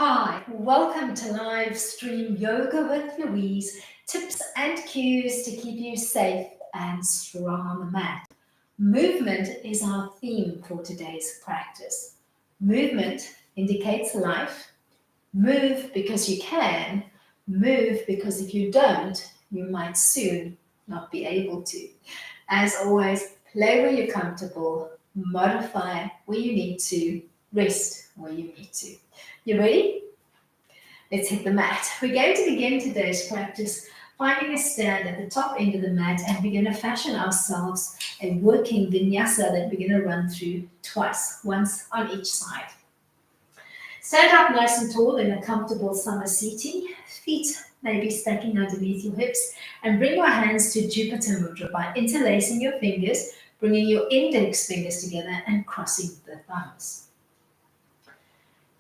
Hi, welcome to live stream yoga with Louise. Tips and cues to keep you safe and strong on the mat. Movement is our theme for today's practice. Movement indicates life. Move because you can. Move because if you don't, you might soon not be able to. As always, play where you're comfortable, modify where you need to, rest where you need to. You ready? Let's hit the mat. We're going to begin today's practice finding a stand at the top end of the mat, and we're going to fashion ourselves a working vinyasa that we're going to run through twice, once on each side. Stand up nice and tall in a comfortable summer seating, feet maybe stacking underneath your hips, and bring your hands to Jupiter Mudra by interlacing your fingers, bringing your index fingers together and crossing the thumbs.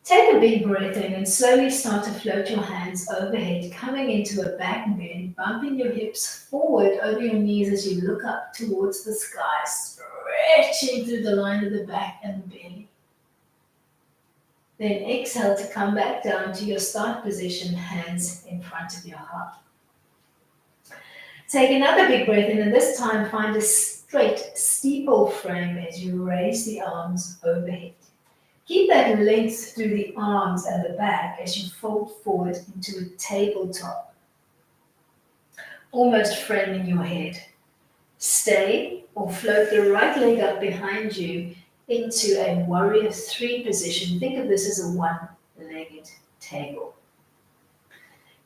Take a big breath in and slowly start to float your hands overhead, coming into a back bend, bumping your hips forward over your knees as you look up towards the sky, stretching through the line of the back and the belly. Then exhale to come back down to your start position, hands in front of your heart. Take another big breath in, and this time find a straight steeple frame as you raise the arms overhead. Keep that length through the arms and the back as you fold forward into a tabletop, almost framing your head. Stay or float the right leg up behind you into a warrior three position. Think of this as a one-legged table.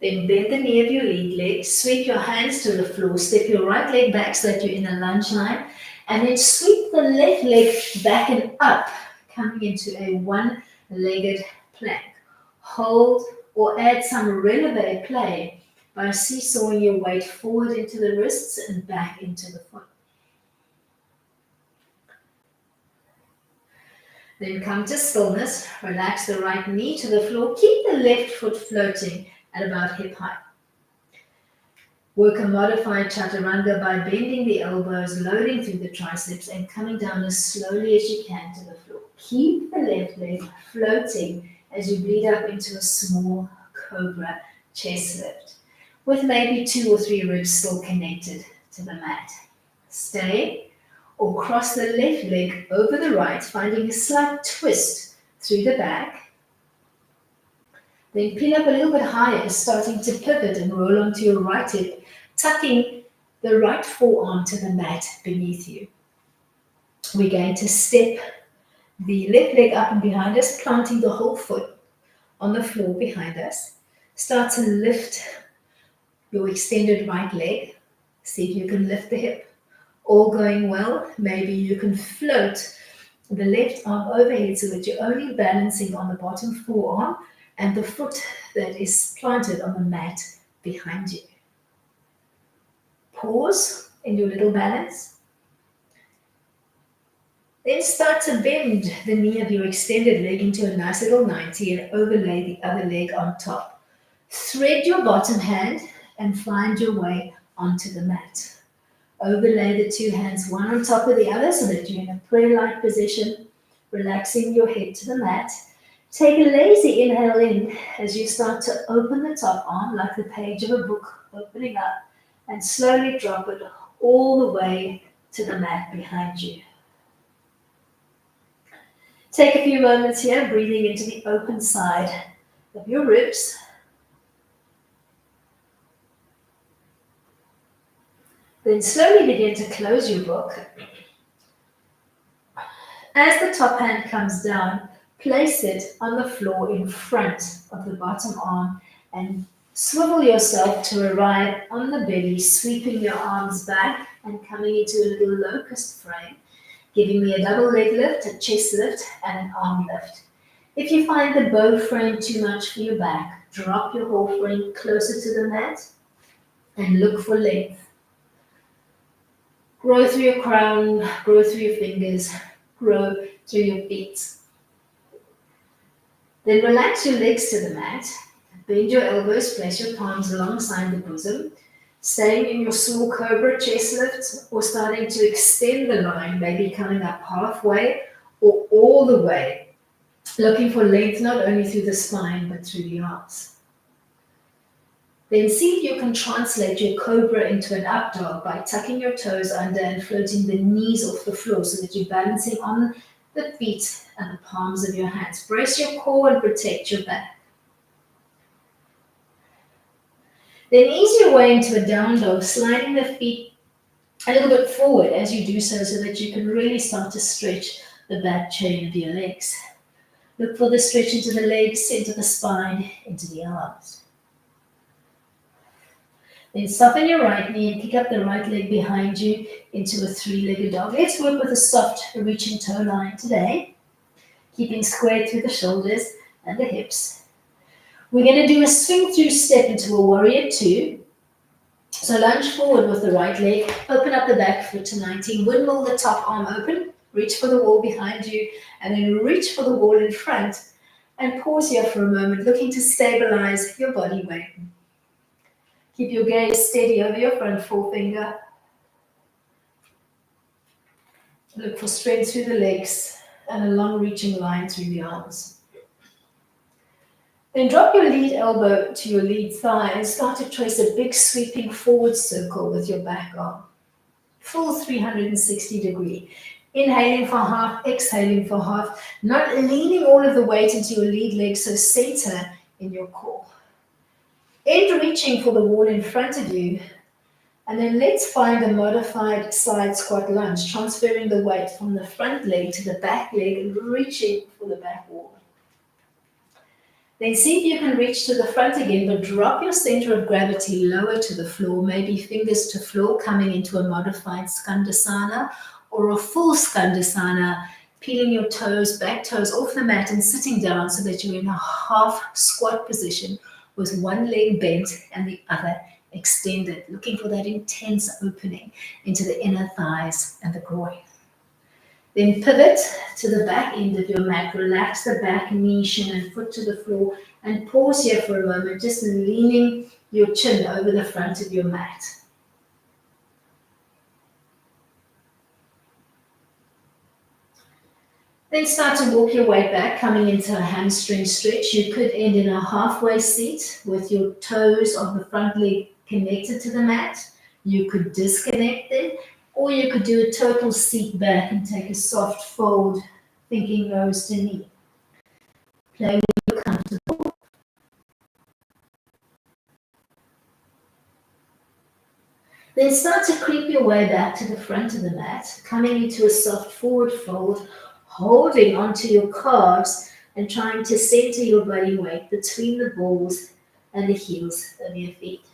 Then bend the knee of your lead leg, sweep your hands to the floor, step your right leg back so that you're in a lunge line, and then sweep the left leg back and up, coming into a one-legged plank. Hold or add some releve play by seesawing your weight forward into the wrists and back into the foot. Then come to stillness. Relax the right knee to the floor. Keep the left foot floating at about hip height. Work a modified chaturanga by bending the elbows, loading through the triceps, and coming down as slowly as you can to the floor. Keep the left leg floating as you bleed up into a small cobra chest lift, with maybe 2 or 3 ribs still connected to the mat. Stay or cross the left leg over the right, finding a slight twist through the back. Then pin up a little bit higher, starting to pivot and roll onto your right hip, tucking the right forearm to the mat beneath you. We're going to step the left leg up and behind us, planting the whole foot on the floor behind us. Start to lift your extended right leg. See if you can lift the hip. All going well, maybe you can float the left arm overhead so that you're only balancing on the bottom forearm and the foot that is planted on the mat behind you. Pause in your little balance. Then start to bend the knee of your extended leg into a nice little 90 and overlay the other leg on top. Thread your bottom hand and find your way onto the mat. Overlay the two hands one on top of the other so that you're in a prayer-like position, relaxing your head to the mat. Take a lazy inhale in as you start to open the top arm like the page of a book opening up, and slowly drop it all the way to the mat behind you. Take a few moments here, breathing into the open side of your ribs. Then slowly begin to close your book. As the top hand comes down, place it on the floor in front of the bottom arm and swivel yourself to arrive on the belly, sweeping your arms back and coming into a little locust frame, giving me a double leg lift, a chest lift, and an arm lift. If you find the bow frame too much for your back, drop your whole frame closer to the mat and look for length. Grow through your crown, grow through your fingers, grow through your feet. Then relax your legs to the mat. Bend your elbows, place your palms alongside the bosom, staying in your small cobra chest lift or starting to extend the line, maybe coming up halfway or all the way looking for length not only through the spine but through the arms. Then see if you can translate your cobra into an up dog by tucking your toes under and floating the knees off the floor so that you're balancing on the feet and the palms of your hands. Brace your core and protect your back. Then ease your way into a down dog, sliding the feet a little bit forward as you do so that you can really start to stretch the back chain of your legs. Look for the stretch into the legs, into the spine, into the arms. Then soften your right knee and kick up the right leg behind you into a three-legged dog. Let's work with a soft reaching toe line today, keeping squared through the shoulders and the hips. We're going to do a swing through step into a warrior two. So lunge forward with the right leg, open up the back foot to 19, windmill the top arm open, reach for the wall behind you, and then reach for the wall in front. And pause here for a moment, looking to stabilize your body weight. Keep your gaze steady over your front forefinger. Look for strength through the legs and a long reaching line through the arms. Then drop your lead elbow to your lead thigh and start to trace a big sweeping forward circle with your back arm. Full 360 degree. Inhaling for half, exhaling for half, not leaning all of the weight into your lead leg, so center in your core. End reaching for the wall in front of you, and then let's find a modified side squat lunge, transferring the weight from the front leg to the back leg and reaching for the back wall. Then see if you can reach to the front again, but drop your center of gravity lower to the floor, maybe fingers to floor, coming into a modified skandasana or a full skandasana, peeling your toes, back toes off the mat and sitting down so that you're in a half squat position with one leg bent and the other extended, looking for that intense opening into the inner thighs and the groin. Then pivot to the back end of your mat, relax the back, knee, shin and foot to the floor, and pause here for a moment, just leaning your chin over the front of your mat. Then start to walk your way back, coming into a hamstring stretch. You could end in a halfway seat with your toes of the front leg connected to the mat. You could disconnect them, or you could do a total seat back and take a soft fold, thinking nose to knee. Play when you're comfortable. Then start to creep your way back to the front of the mat, coming into a soft forward fold, holding onto your calves and trying to center your body weight between the balls and the heels of your feet.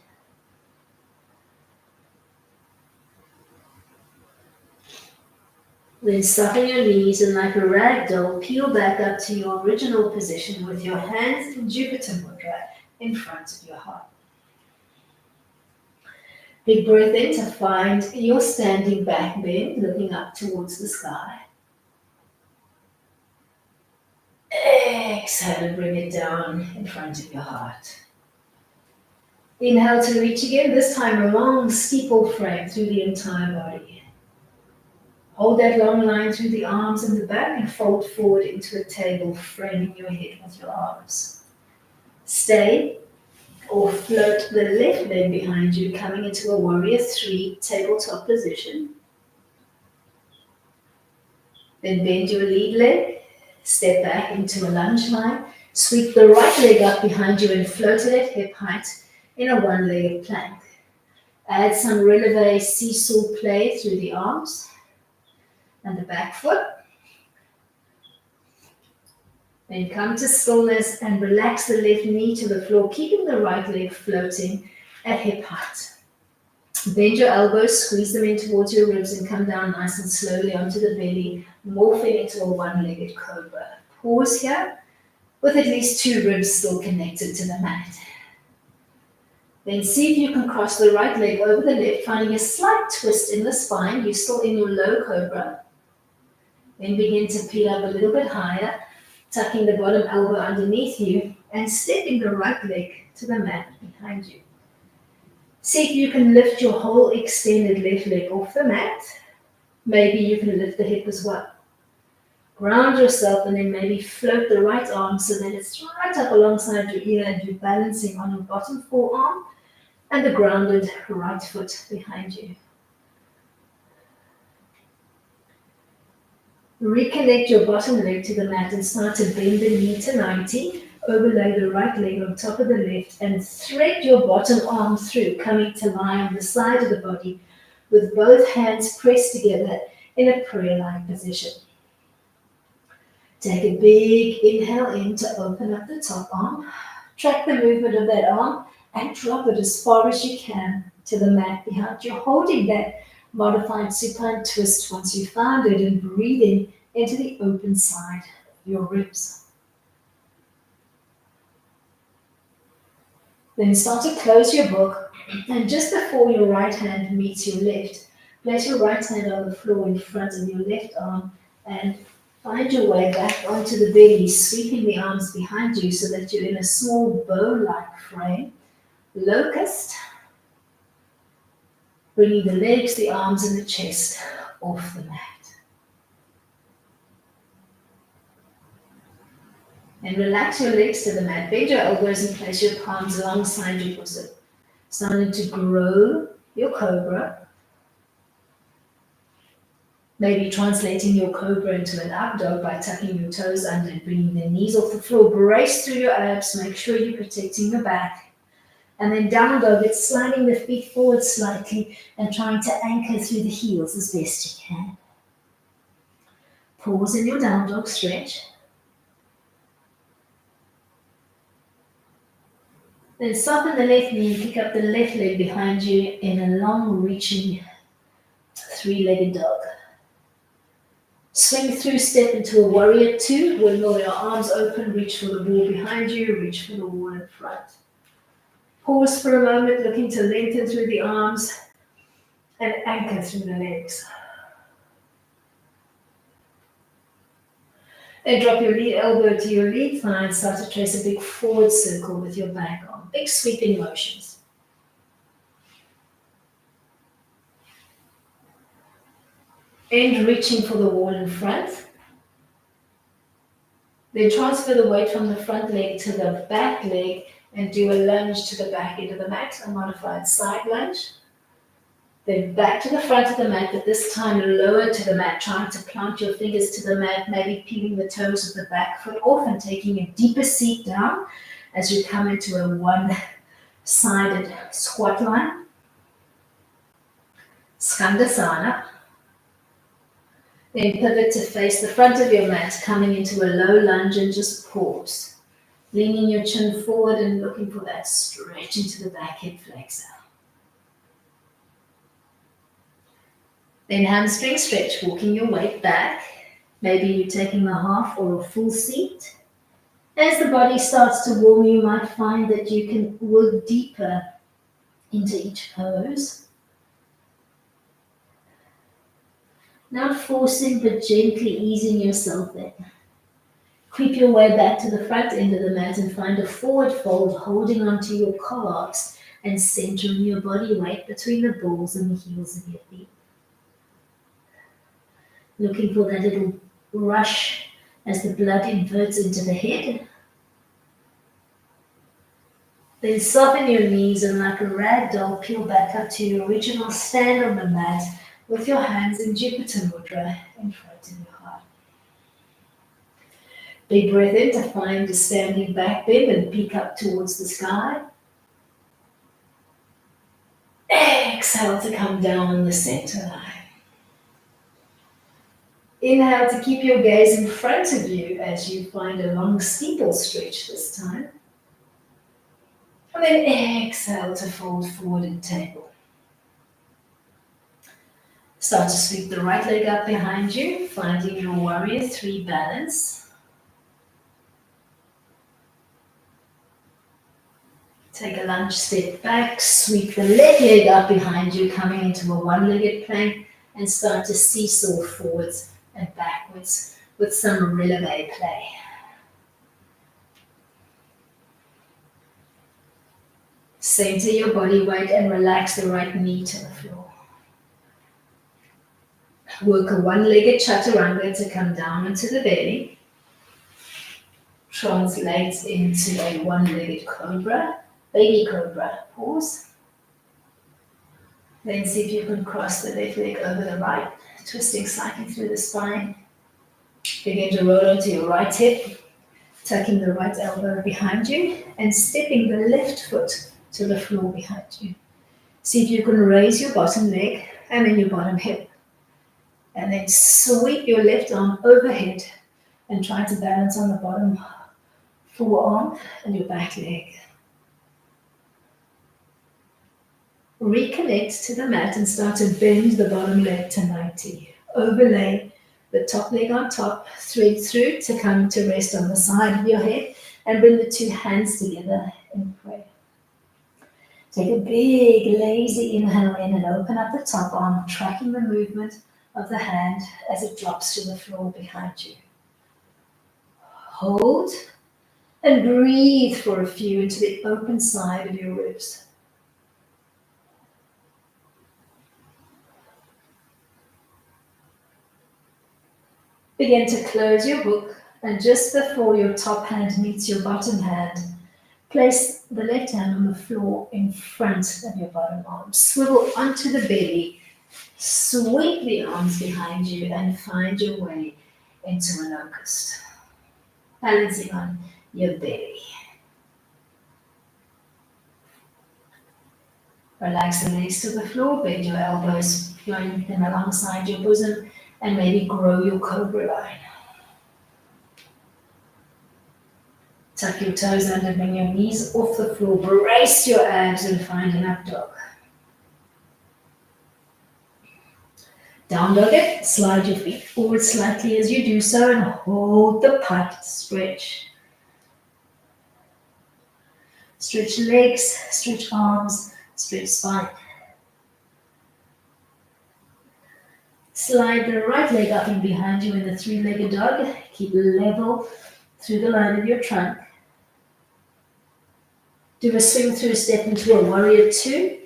Then soften your knees and like a rag doll, peel back up to your original position with your hands in Jupiter Mudra in front of your heart. Big breath in to find your standing back bend, looking up towards the sky. Exhale and bring it down in front of your heart. Inhale to reach again, this time a long steeple frame through the entire body. Hold that long line through the arms and the back and fold forward into a table, framing your head with your arms. Stay or float the left leg behind you, coming into a warrior three tabletop position. Then bend your lead leg, step back into a lunge line, sweep the right leg up behind you and float it at hip height in a one-legged plank. Add some releve seesaw play through the arms and the back foot. Then come to stillness and relax the left knee to the floor, keeping the right leg floating at hip height. Bend your elbows, squeeze them in towards your ribs and come down nice and slowly onto the belly, morphing into a one-legged cobra. Pause here with at least two ribs still connected to the mat. Then see if you can cross the right leg over the left, finding a slight twist in the spine. You're still in your low cobra. Then begin to peel up a little bit higher, tucking the bottom elbow underneath you and stepping the right leg to the mat behind you. See if you can lift your whole extended left leg off the mat. Maybe you can lift the hip as well. Ground yourself and then maybe float the right arm so that it's right up alongside your ear and you're balancing on your bottom forearm and the grounded right foot behind you. Reconnect your bottom leg to the mat and start to bend the knee to 90. Overlay the right leg on top of the left and thread your bottom arm through, coming to lie on the side of the body with both hands pressed together in a prayer-like position. Take a big inhale in to open up the top arm. Track the movement of that arm and drop it as far as you can to the mat behind you, holding that modified supine twist once you found it and breathing into the open side of your ribs. Then start to close your book, and just before your right hand meets your left, place your right hand on the floor in front of your left arm and find your way back onto the belly, sweeping the arms behind you so that you're in a small bow-like frame. Locust, bringing the legs, the arms, and the chest off the mat. And relax your legs to the mat. Bend your elbows and place your palms alongside your bosom. Starting to grow your cobra. Maybe translating your cobra into an up dog by tucking your toes under and bringing the knees off the floor. Brace through your abs. Make sure you're protecting your back. And then down dog, it's sliding the feet forward slightly and trying to anchor through the heels as best you can. Pause in your down dog stretch. Then soften the left knee and pick up the left leg behind you in a long reaching three-legged dog. Swing through, step into a warrior two. Wiggle your arms open, reach for the wall behind you, reach for the wall in front. Pause for a moment, looking to lengthen through the arms and anchor through the legs. Then drop your lead elbow to your lead thigh and start to trace a big forward circle with your back arm. Big sweeping motions. End reaching for the wall in front. Then transfer the weight from the front leg to the back leg and do a lunge to the back end of the mat, a modified side lunge. Then back to the front of the mat, but this time lower to the mat, trying to plant your fingers to the mat, maybe peeling the toes of the back foot off and taking a deeper seat down as you come into a one-sided squat line. Skandasana. Then pivot to face the front of your mat, coming into a low lunge and just pause. Leaning your chin forward and looking for that stretch into the back hip flexor. Then hamstring stretch, walking your weight back. Maybe you're taking a half or a full seat. As the body starts to warm, you might find that you can work deeper into each pose. Not forcing, but gently easing yourself in. Creep your way back to the front end of the mat and find a forward fold, holding onto your calves and centering your body weight between the balls and the heels of your feet. Looking for that little rush as the blood inverts into the head. Then soften your knees and like a rag doll, peel back up to your original stand on the mat with your hands in Jupiter Mudra in front of your heart. Big breath in to find a standing back bend and peek up towards the sky. Exhale to come down on the center line. Inhale to keep your gaze in front of you as you find a long steeple stretch this time. And then exhale to fold forward and table. Start to sweep the right leg up behind you, finding your warrior three balance. Take a lunge step back, sweep the left leg up behind you, coming into a one-legged plank, and start to seesaw forwards and backwards with some releve play. Center your body weight and relax the right knee to the floor. Work a one-legged chaturanga to come down onto the belly. Translate into a one-legged cobra, baby cobra. Pause. Then see if you can cross the left leg over the right, twisting slightly through the spine. Begin to roll onto your right hip, tucking the right elbow behind you and stepping the left foot to the floor behind you. See if you can raise your bottom leg and then your bottom hip. And then sweep your left arm overhead and try to balance on the bottom forearm and your back leg. Reconnect to the mat and start to bend the bottom leg to 90. Overlay the top leg on top, thread through to come to rest on the side of your head and bring the two hands together in prayer. Take a big lazy inhale in and open up the top arm, tracking the movement of the hand as it drops to the floor behind you. Hold and breathe for a few into the open side of your ribs. Begin to close your book, and just before your top hand meets your bottom hand, place the left hand on the floor in front of your bottom arm. Swivel onto the belly, sweep the arms behind you, and find your way into a locust. Balancing on your belly. Relax the legs to the floor, bend your elbows, join them alongside your bosom, and maybe grow your cobra line. Tuck your toes under, bring your knees off the floor, brace your abs and find an up dog. Down dog it, slide your feet forward slightly as you do so and hold the putt stretch. Stretch legs, stretch arms, stretch spine. Slide the right leg up and behind you in the three-legged dog. Keep level through the line of your trunk. Do a swing through step into a warrior two.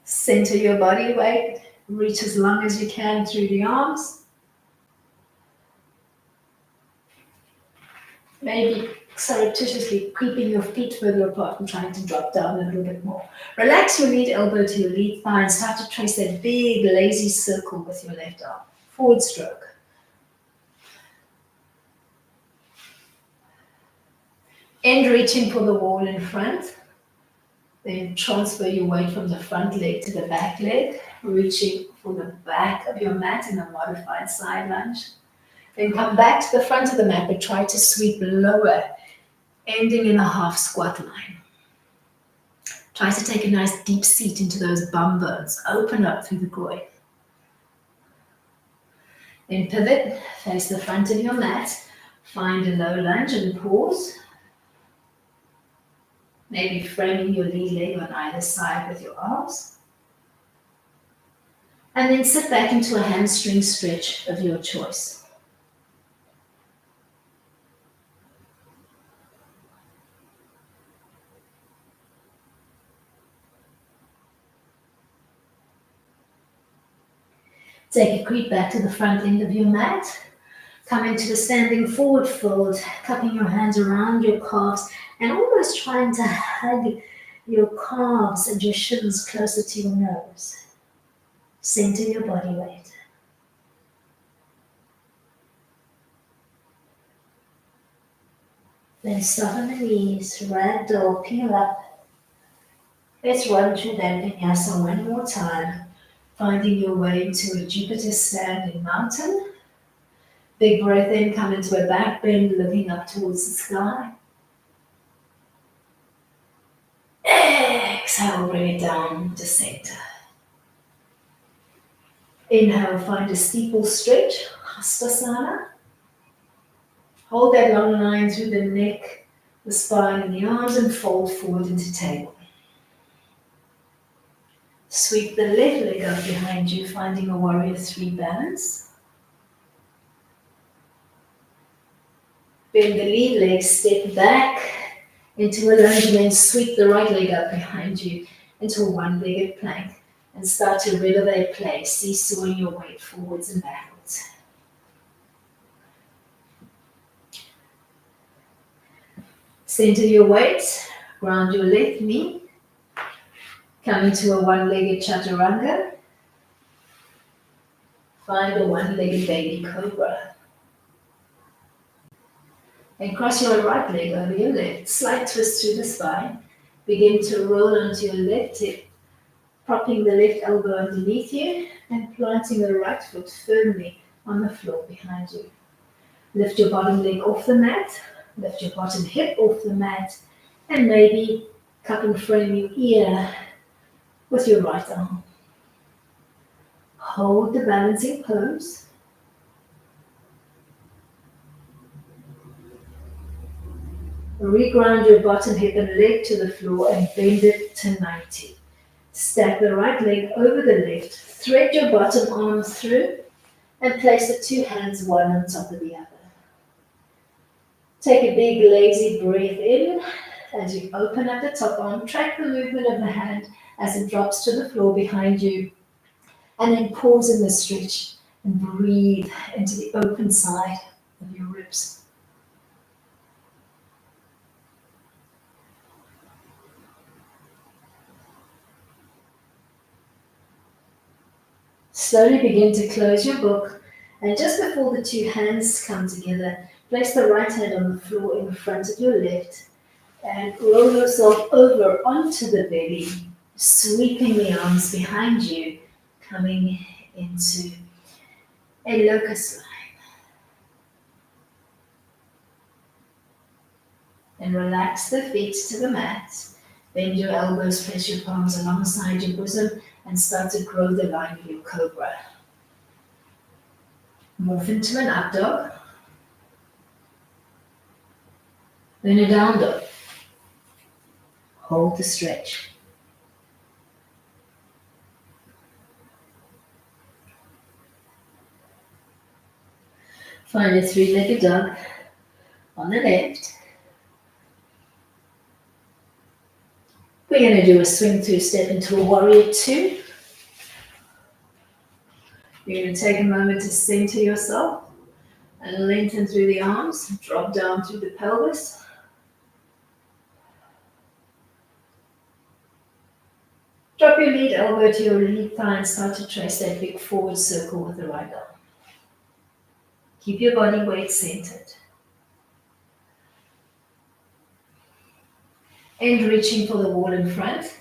Center your body weight. Reach as long as you can through the arms. Maybe surreptitiously creeping your feet further apart and trying to drop down a little bit more. Relax your lead elbow to your lead thigh and start to trace that big lazy circle with your left arm. Forward stroke. End reaching for the wall in front. Then transfer your weight from the front leg to the back leg, reaching for the back of your mat in a modified side lunge. Then come back to the front of the mat, but try to sweep lower, ending in a half squat line. Try to take a nice deep seat into those bum bones. Open up through the groin. Then pivot, face the front of your mat. Find a low lunge and pause. Maybe framing your lead leg on either side with your arms. And then sit back into a hamstring stretch of your choice. Take a creep back to the front end of your mat. Come into a standing forward fold, cupping your hands around your calves and almost trying to hug your calves and your shins closer to your nose. Center your body weight. Then soften the knees, ragdoll, peel up. Let's run through that vinyasa one more time. Finding your way to a Jupiter standing mountain. Big breath in, come into a back bend, looking up towards the sky. Exhale, bring it down to center. Inhale, find a steeple stretch, Hastasana. Hold that long line through the neck, the spine, and the arms, and fold forward into table. Sweep the left leg up behind you, finding a warrior three balance. Bend the lead leg, step back into a lunge, and then sweep the right leg up behind you into a one-legged plank. and start to releve play, seesawing your weight forwards and backwards. Center your weight, ground your left knee, come into a one-legged chaturanga. Find a one-legged baby cobra. And cross your right leg over your left. Slight twist through the spine. Begin to roll onto your left hip, propping the left elbow underneath you and planting the right foot firmly on the floor behind you. Lift your bottom leg off the mat. Lift your bottom hip off the mat. And maybe cup and frame your ear with your right arm. Hold the balancing pose. Reground your bottom hip and leg to the floor and bend it to 90. Stack the right leg over the left. Thread your bottom arm through and place the two hands one on top of the other. Take a big lazy breath in as you open up the top arm. Track the movement of the hand as it drops to the floor behind you. And then pause in the stretch and breathe into the open side of your ribs. Slowly begin to close your book, and just before the two hands come together, place the right hand on the floor in front of your left and roll yourself over onto the belly, sweeping the arms behind you, coming into a locust line. And relax the feet to the mat. Bend your elbows, place your palms alongside your bosom, and start to grow the line of your cobra. Morph into an up dog. Then a down dog. Hold the stretch. Find a three-legged dog on the left. We're going to do a swing through step into a warrior two. You're going to take a moment to center yourself and lengthen through the arms, drop down through the pelvis. Drop your lead elbow to your lead thigh and start to trace that big forward circle with the right arm. Keep your body weight centered. And reaching for the wall in front.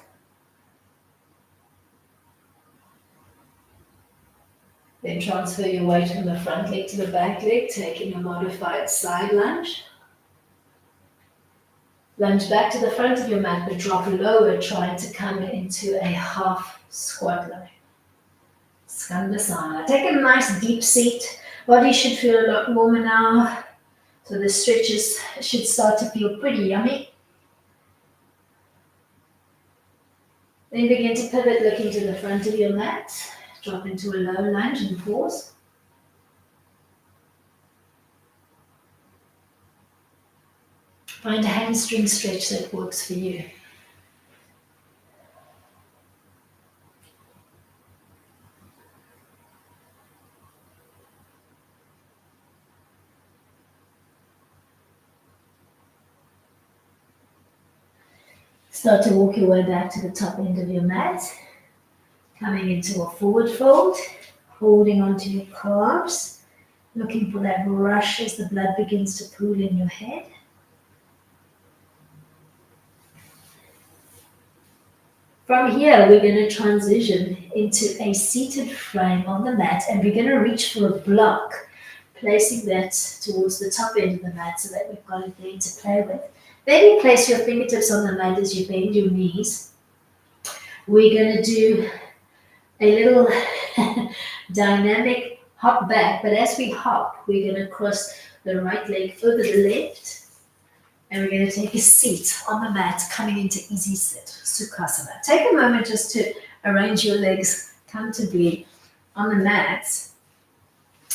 Then transfer your weight from the front leg to the back leg, taking a modified side lunge. Lunge back to the front of your mat, but drop lower, trying to come into a half squat line. Skandasana. Take a nice deep seat. Body should feel a lot warmer now. So the stretches should start to feel pretty yummy. Then begin to pivot, looking to the front of your mat. Drop into a low lunge and pause. Find a hamstring stretch that works for you. Start to walk your way back to the top end of your mat. Coming into a forward fold, holding onto your calves, looking for that rush as the blood begins to pool in your head. From here, we're going to transition into a seated frame on the mat, and we're going to reach for a block, placing that towards the top end of the mat so that we've got it there to play with. Then you place your fingertips on the mat as you bend your knees. We're going to do a little dynamic hop back, but as we hop, we're going to cross the right leg over the left, and we're going to take a seat on the mat, coming into easy sit, Sukhasana. Take a moment just to arrange your legs comfortably on the mat,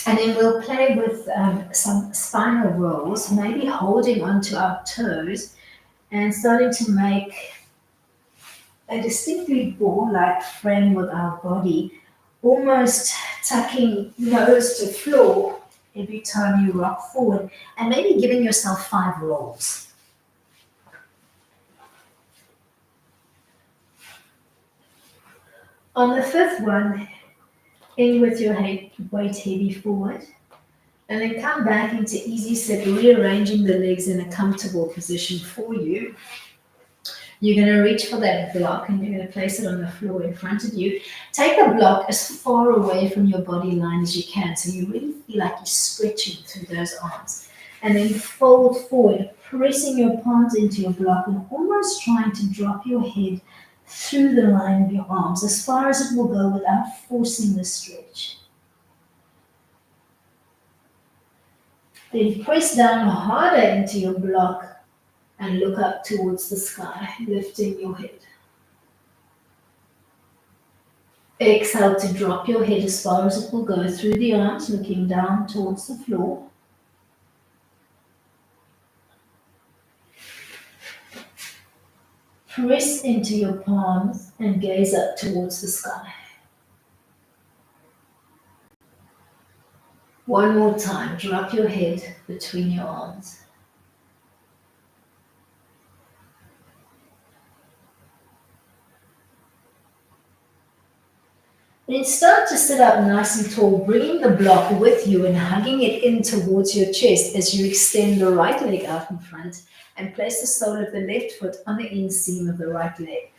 and then we'll play with some spinal rolls, maybe holding onto our toes and starting to make a distinctly ball-like frame with our body, almost tucking nose to floor every time you rock forward, and maybe giving yourself 5 rolls. On the 5th one, in with your weight heavy forward, and then come back into easy sit, rearranging the legs in a comfortable position for you. You're going to reach for that block and you're going to place it on the floor in front of you. Take the block as far away from your body line as you can so you really feel like you're stretching through those arms. And then fold forward, pressing your palms into your block and almost trying to drop your head through the line of your arms as far as it will go without forcing the stretch. Then press down harder into your block and look up towards the sky, lifting your head. Exhale to drop your head as far as it will go through the arms, looking down towards the floor. Press into your palms and gaze up towards the sky. One more time, drop your head between your arms. Then start to sit up nice and tall, bringing the block with you and hugging it in towards your chest as you extend the right leg out in front and place the sole of the left foot on the inseam of the right leg.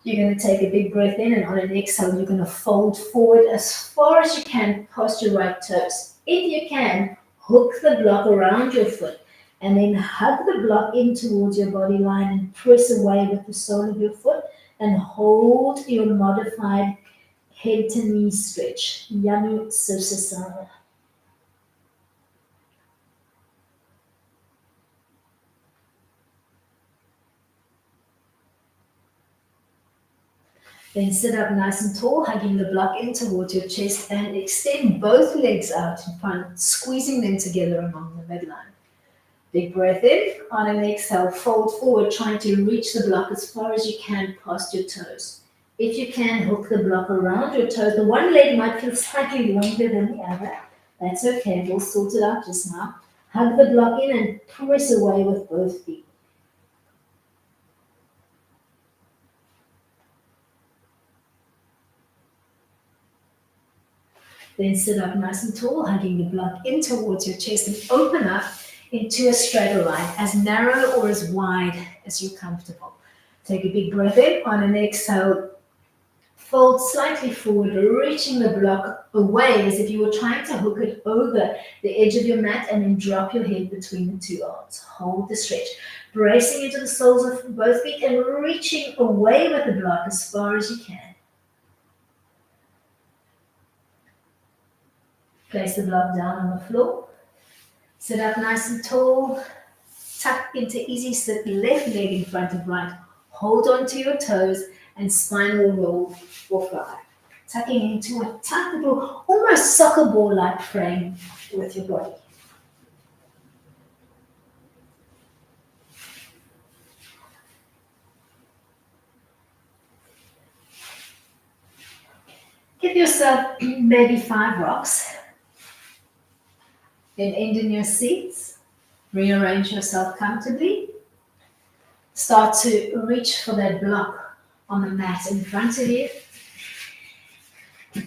You're going to take a big breath in, and on an exhale, you're going to fold forward as far as you can past your right toes. If you can, hook the block around your foot and then hug the block in towards your body line and press away with the sole of your foot and hold your modified head to knee stretch, Janu Sirsasana. Then sit up nice and tall, hugging the block in towards your chest and extend both legs out in front, squeezing them together along the midline. Big breath in, on an exhale, fold forward, trying to reach the block as far as you can past your toes. If you can, hook the block around your toes. The one leg might feel slightly longer than the other. That's okay, we'll sort it out just now. Hug the block in and press away with both feet. Then sit up nice and tall, hugging the block in towards your chest and open up into a straighter line, as narrow or as wide as you're comfortable. Take a big breath in, on an exhale, fold slightly forward, reaching the block away as if you were trying to hook it over the edge of your mat and then drop your head between the two arms. Hold the stretch, bracing into the soles of both feet and reaching away with the block as far as you can. Place the block down on the floor. Sit up nice and tall. Tuck into easy sit, left leg in front of right. Hold on to your toes and spine will roll or fly. Tucking into a tight little, almost soccer ball-like frame with your body. Give yourself maybe 5 rocks. Then end in your seats. Rearrange yourself comfortably. Start to reach for that block on the mat in front of you.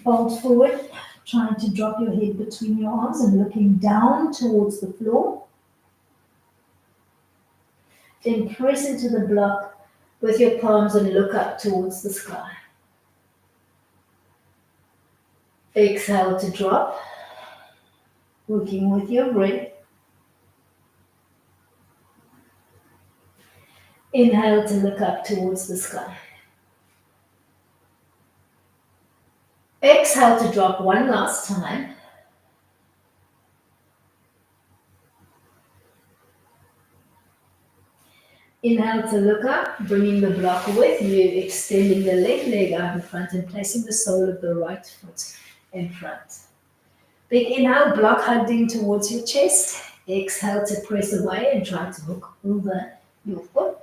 Fold forward, trying to drop your head between your arms and looking down towards the floor. Then press into the block with your palms and look up towards the sky. Exhale to drop, working with your breath. Inhale to look up towards the sky. Exhale to drop one last time. Inhale to look up, bringing the block with you, extending the left leg out in front and placing the sole of the right foot in front. Big inhale, block hugged in towards your chest. Exhale to press away and try to hook over your foot.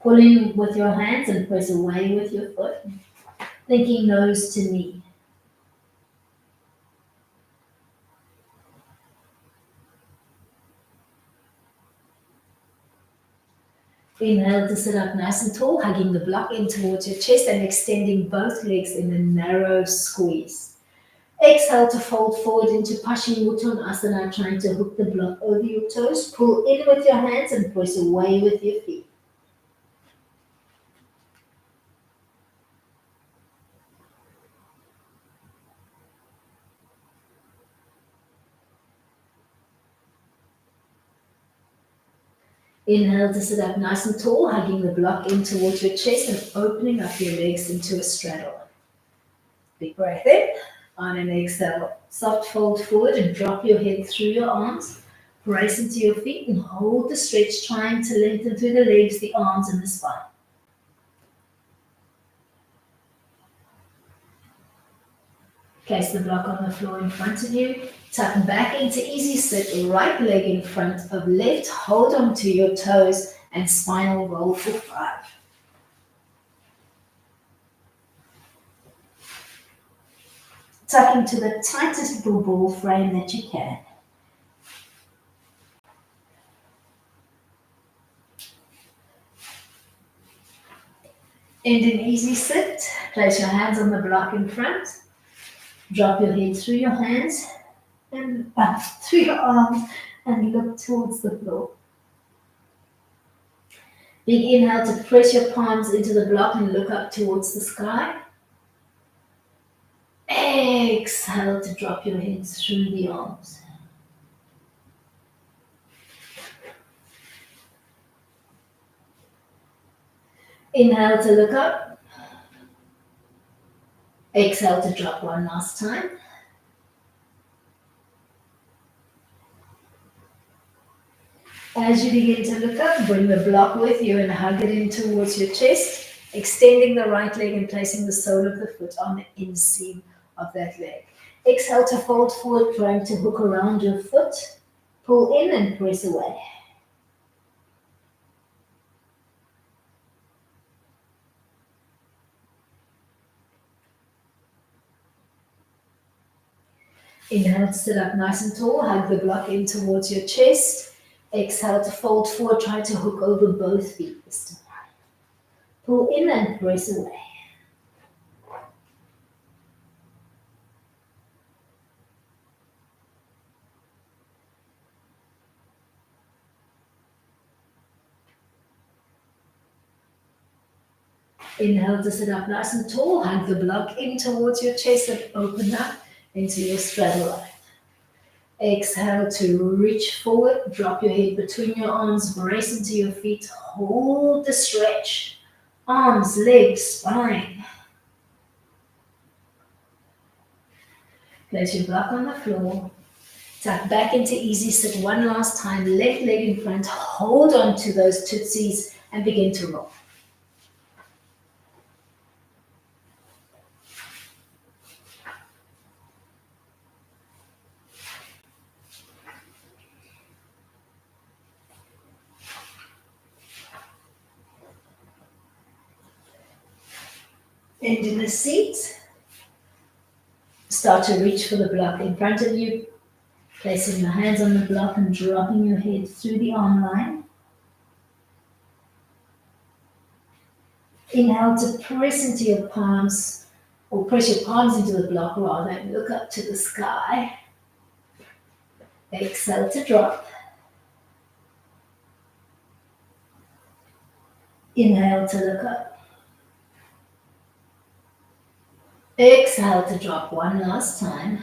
Pull in with your hands and press away with your foot, thinking nose to knee. Inhale to sit up nice and tall, hugging the block in towards your chest and extending both legs in a narrow squeeze. Exhale to fold forward into Paschimottanasana, trying to hook the block over your toes. Pull in with your hands and press away with your feet. Inhale to sit up nice and tall, hugging the block in towards your chest and opening up your legs into a straddle. Big breath in. On an exhale, soft fold forward and drop your head through your arms. Brace into your feet and hold the stretch, trying to lengthen through the legs, the arms, and the spine. Place the block on the floor in front of you. Tuck back into easy sit, right leg in front of left. Hold on to your toes and spinal roll for 5. Tuck into the tightest little ball frame that you can. End in easy sit. Place your hands on the block in front. Drop your head through your hands and up through your arms and look towards the floor. Big inhale to press your palms into the block and look up towards the sky. Exhale to drop your head through the arms. Inhale to look up. Exhale to drop one last time. As you begin to look up, bring the block with you and hug it in towards your chest, extending the right leg and placing the sole of the foot on the inseam of that leg. Exhale to fold forward, trying to hook around your foot. Pull in and press away. Inhale to sit up nice and tall, hug the block in towards your chest. Exhale to fold forward, try to hook over both feet this time. Pull in and press away. Inhale to sit up nice and tall, hug the block in towards your chest and open up into your straddle line. Exhale to reach forward, drop your head between your arms, brace into your feet, hold the stretch. Arms, legs, spine. Place your block on the floor. Tuck back into easy sit one last time. Left leg in front. Hold on to those tootsies and begin to roll. End in the seat. Start to reach for the block in front of you. Placing your hands on the block and dropping your head through the arm line. Inhale to press into your palms, or press your palms into the block rather, and look up to the sky. Exhale to drop. Inhale to look up. Exhale to drop one last time.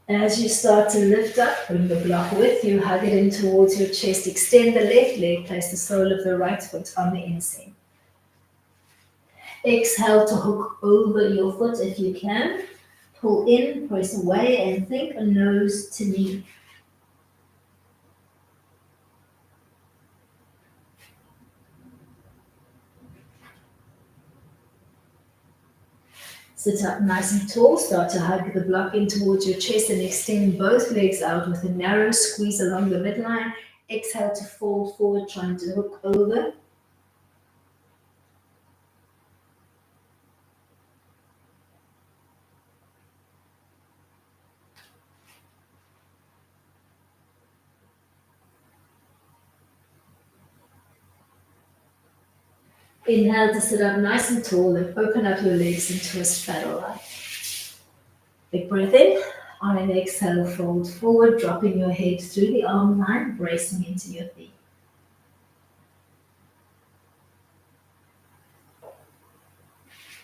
As you start to lift up, bring the block with you, hug it in towards your chest, extend the left leg, place the sole of the right foot on the inseam. Exhale to hook over your foot if you can. Pull in, press away, and think nose to knee. Sit up nice and tall, start to hug the block in towards your chest and extend both legs out with a narrow squeeze along the midline. Exhale to fold forward, trying to hook over. Inhale to sit up nice and tall and open up your legs into a straddle line. Big breath in. On an exhale, fold forward, dropping your head through the arm line, bracing into your feet.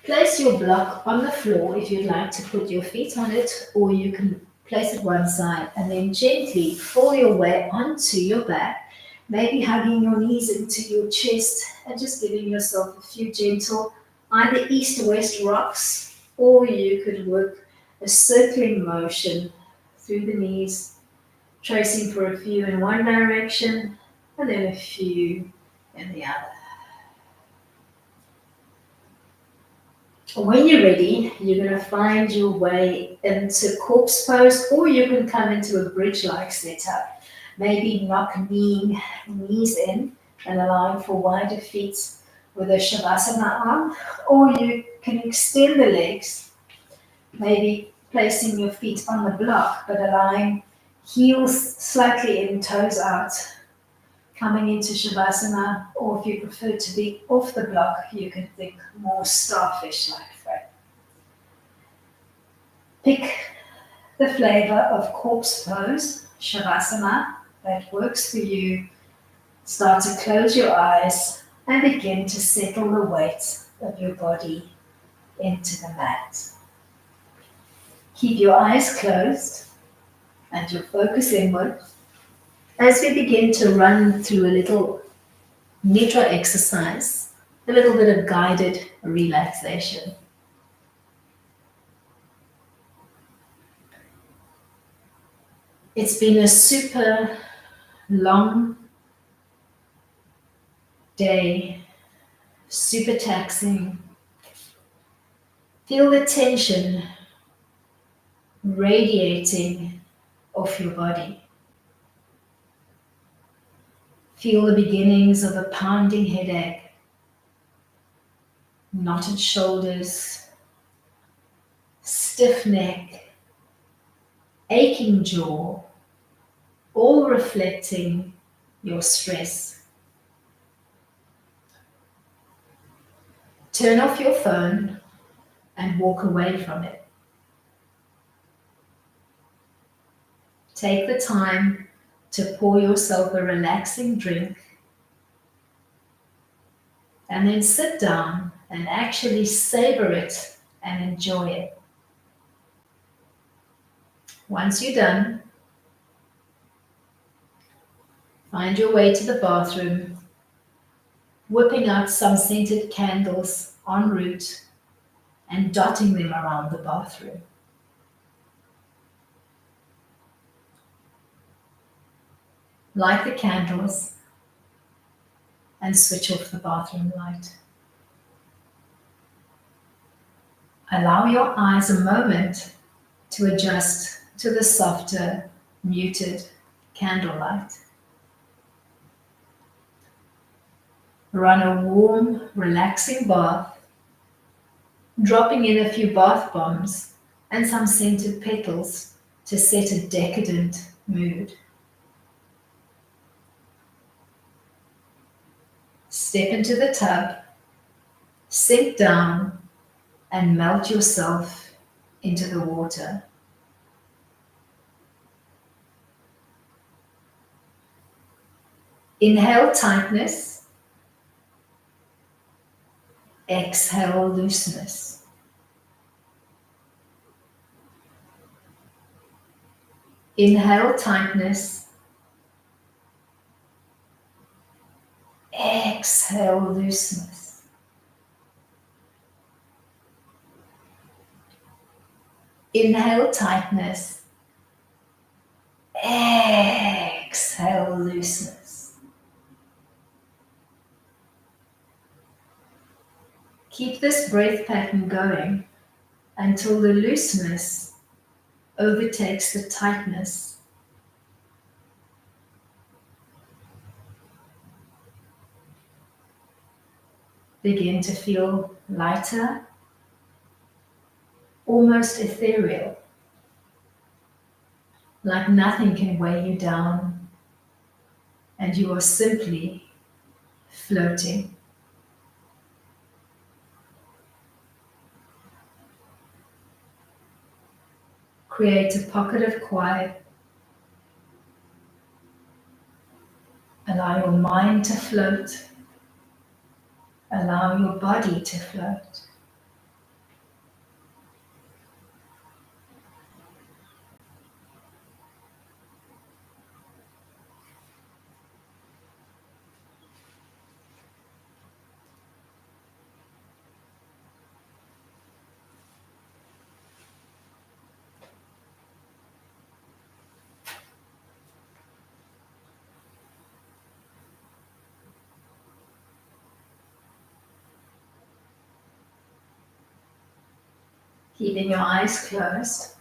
Place your block on the floor if you'd like to put your feet on it, or you can place it one side and then gently fall your way onto your back, maybe hugging your knees into your chest and just giving yourself a few gentle either east-west rocks, or you could work a circling motion through the knees, tracing for a few in one direction and then a few in the other. When you're ready, you're going to find your way into corpse pose, or you can come into a bridge-like setup. Maybe knock knees in and allowing for wider feet with a Shavasana arm, or you can extend the legs, maybe placing your feet on the block, but allowing heels slightly in, toes out, coming into Shavasana, or if you prefer to be off the block, you can think more starfish-like frame. Pick the flavor of corpse pose, Shavasana, that works for you. Start to close your eyes and begin to settle the weight of your body into the mat. Keep your eyes closed and your focus inward as we begin to run through a little Nidra exercise, a little bit of guided relaxation. It's been a super long day, super taxing. Feel the tension radiating off your body. Feel the beginnings of a pounding headache, knotted shoulders, stiff neck, aching jaw, all reflecting your stress. Turn off your phone and walk away from it. Take the time to pour yourself a relaxing drink and then sit down and actually savor it and enjoy it. Once you're done, find your way to the bathroom, whipping out some scented candles en route and dotting them around the bathroom. Light the candles and switch off the bathroom light. Allow your eyes a moment to adjust to the softer, muted candlelight. Run a warm, relaxing bath, dropping in a few bath bombs and some scented petals to set a decadent mood. Step into the tub, sink down, and melt yourself into the water. Inhale tightness, exhale looseness. Inhale tightness, exhale looseness. Inhale tightness, exhale looseness. Keep this breath pattern going until the looseness overtakes the tightness. Begin to feel lighter, almost ethereal, like nothing can weigh you down, and you are simply floating. Create a pocket of quiet. Allow your mind to float. Allow your body to float. Keeping your eyes closed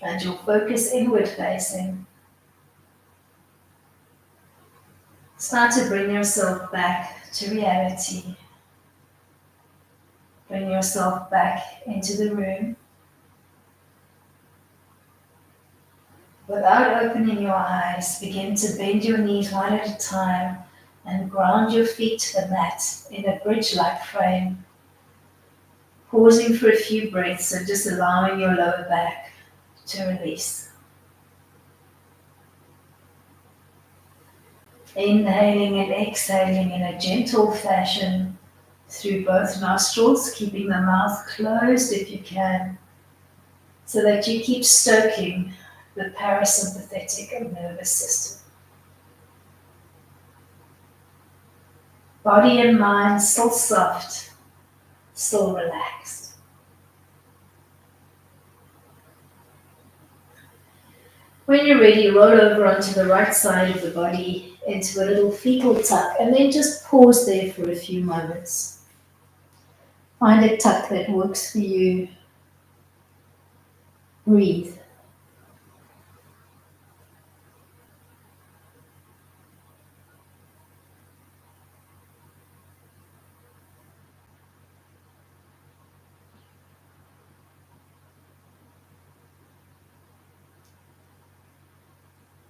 and your focus inward facing. Start to bring yourself back to reality. Bring yourself back into the room. Without opening your eyes, begin to bend your knees one at a time and ground your feet to the mat in a bridge-like frame. Pausing for a few breaths, so just allowing your lower back to release. Inhaling and exhaling in a gentle fashion through both nostrils, keeping the mouth closed if you can, so that you keep stoking the parasympathetic nervous system. Body and mind still soft, still relaxed. When you're ready, roll over onto the right side of the body into a little fetal tuck, and then just pause there for a few moments. Find a tuck that works for you. Breathe.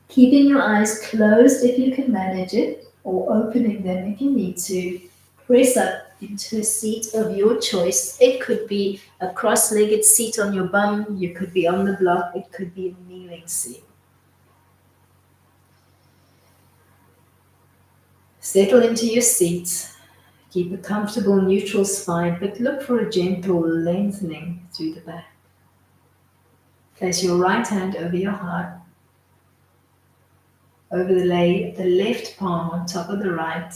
Keeping your eyes closed if you can manage it, or opening them if you need to. Press up into a seat of your choice. It could be a cross-legged seat on your bum, you could be on the block, it could be a kneeling seat. Settle into your seat. Keep a comfortable neutral spine, but look for a gentle lengthening through the back. Place your right hand over your heart. Overlay the left palm on top of the right.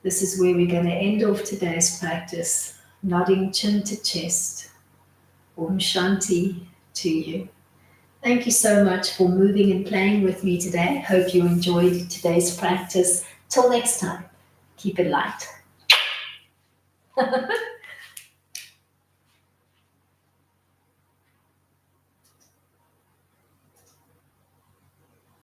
This is where we're going to end off today's practice, nodding chin to chest. Om Shanti to you. Thank you so much for moving and playing with me today. Hope you enjoyed today's practice. Till next time, keep it light.